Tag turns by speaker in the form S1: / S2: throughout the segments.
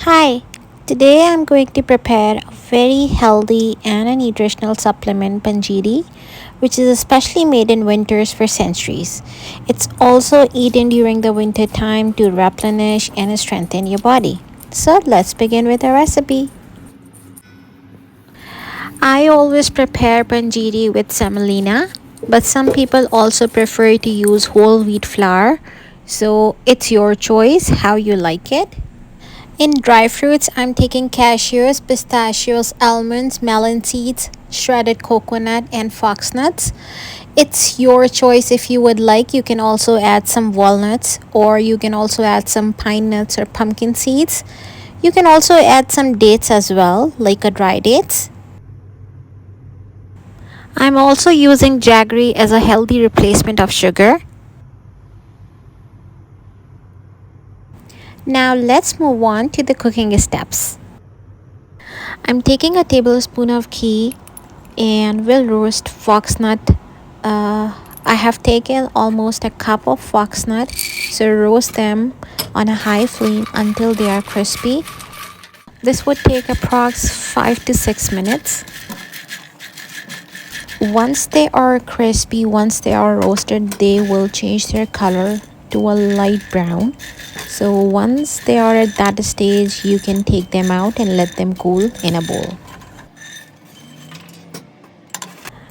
S1: Hi, today I'm going to prepare a very healthy and a nutritional supplement Panjiri, which is especially made in winters for centuries. It's also eaten during the winter time to replenish and strengthen your body. So let's begin with the recipe. I always prepare Panjiri with semolina, but some people also prefer to use whole wheat flour. So it's your choice how you like it. In dry fruits, I'm taking cashews, pistachios, almonds, melon seeds, shredded coconut, and fox nuts. It's your choice if you would like. You can also add some walnuts, or you can also add some pine nuts or pumpkin seeds. You can also add some dates as well, like a dry dates. I'm also using jaggery as a healthy replacement of sugar. Now let's move on to the cooking steps. I'm taking a tablespoon of ghee and will roast foxnut. I have taken almost a cup of foxnut, so roast them on a high flame until they are crispy. This would take approx 5 to 6 minutes. Once they are crispy, once they are roasted, they will change their color to a light brown. So once they are at that stage, you can take them out and let them cool in a bowl.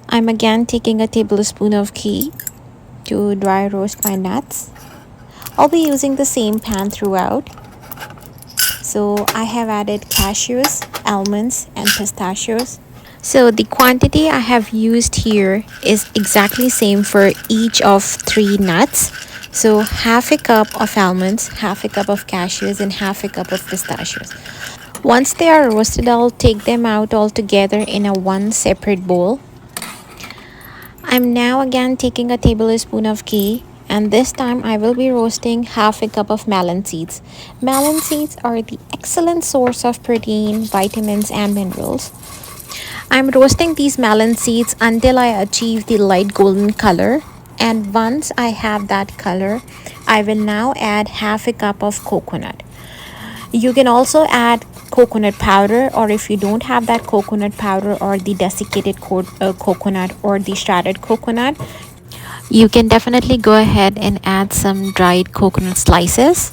S1: I'm again taking a tablespoon of ghee to dry roast my nuts. I'll be using the same pan throughout. So I have added cashews, almonds, and pistachios. So the quantity I have used here is exactly same for each of 3 nuts. So half a cup of almonds, half a cup of cashews, and half a cup of pistachios. Once they are roasted, I'll take them out all together in a one separate bowl. I'm now again taking a tablespoon of ghee, and this time I will be roasting half a cup of melon seeds. Melon seeds are the excellent source of protein, vitamins, and minerals. I'm roasting these melon seeds until I achieve the light golden color, and once I have that color, I will now add half a cup of coconut. You can also add coconut powder, or if you don't have that coconut powder or the desiccated coconut or the shredded coconut, you can definitely go ahead and add some dried coconut slices.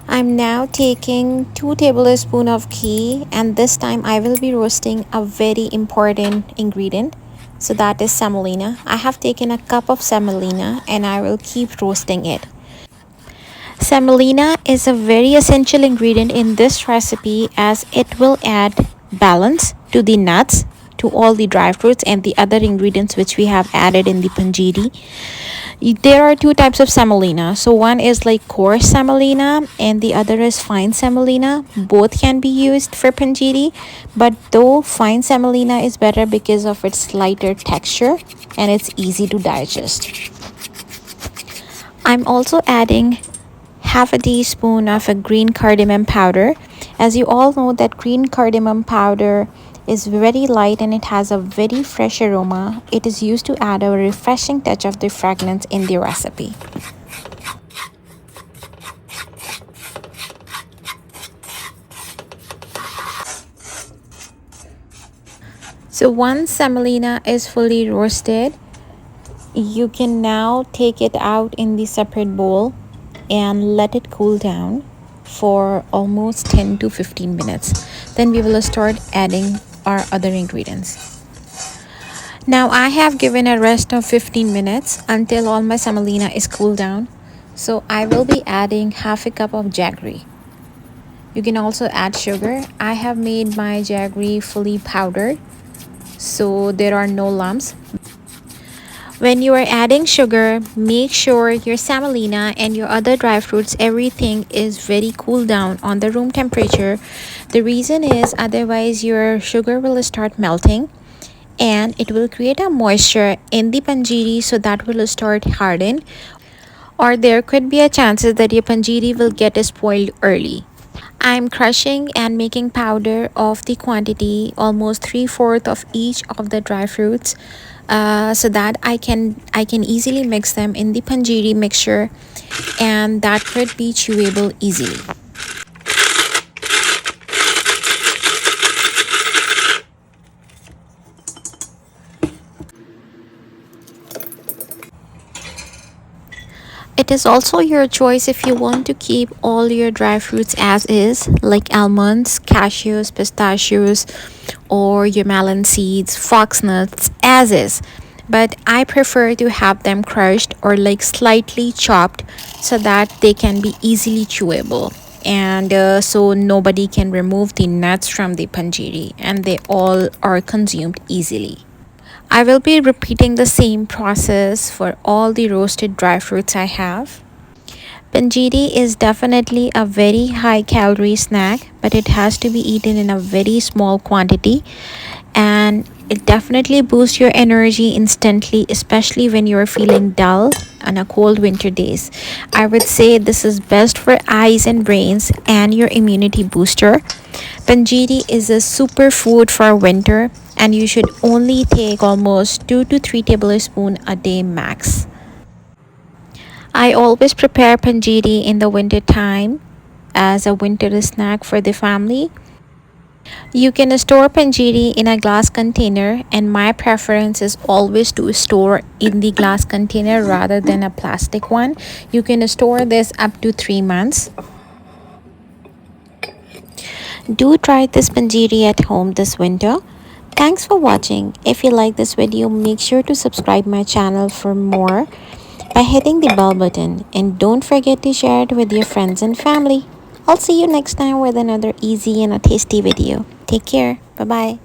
S1: I'm now taking 2 tablespoons of ghee, and this time I will be roasting a very important ingredient. So that is semolina. I have taken a cup of semolina and I will keep roasting it. Semolina is a very essential ingredient in this recipe as it will add balance to the nuts, to all the dry fruits and the other ingredients which we have added in the panjiri. There are 2 types of semolina. So one is like coarse semolina and the other is fine semolina. Both can be used for panjiri, but though fine semolina is better because of its lighter texture and it's easy to digest. I'm also adding half a teaspoon of a green cardamom powder. As you all know that green cardamom powder is very light and it has a very fresh aroma. It is used to add a refreshing touch of the fragrance in the recipe. So once semolina is fully roasted, you can now take it out in the separate bowl and let it cool down for almost 10 to 15 minutes. Then we will start adding our other ingredients. Now I have given a rest of 15 minutes until all my semolina is cooled down. So I will be adding half a cup of jaggery. You can also add sugar. I have made my jaggery fully powdered, so there are no lumps. When you are adding sugar, make sure your semolina and your other dry fruits, everything is very cool down on the room temperature. The reason is otherwise your sugar will start melting and it will create a moisture in the panjiri, so that will start harden, or there could be a chances that your panjiri will get spoiled early. I'm crushing and making powder of the quantity almost 3/4 of each of the dry fruits. so that I can easily mix them in the Panjiri mixture, and that could be chewable easily. It is also your choice if you want to keep all your dry fruits as is, like almonds, cashews, pistachios, or your melon seeds, foxnuts as is. But I prefer to have them crushed or like slightly chopped so that they can be easily chewable. And so nobody can remove the nuts from the panjiri and they all are consumed easily. I will be repeating the same process for all the roasted dry fruits I have. Panjiri is definitely a very high calorie snack, but it has to be eaten in a very small quantity, and it definitely boosts your energy instantly, especially when you're feeling dull on a cold winter days. I would say this is best for eyes and brains and your immunity booster. Panjiri is a superfood for winter, and you should only take almost 2 to 3 tablespoons a day max. I always prepare panjiri in the winter time as a winter snack for the family. You can store panjiri in a glass container, and my preference is always to store in the glass container rather than a plastic one. You can store this up to 3 months. Do try this panjiri at home this winter. Thanks for watching. If you like this video, make sure to subscribe my channel for more by hitting the bell button, and don't forget to share it with your friends and family. I'll see you next time with another easy and a tasty video. Take care. Bye bye.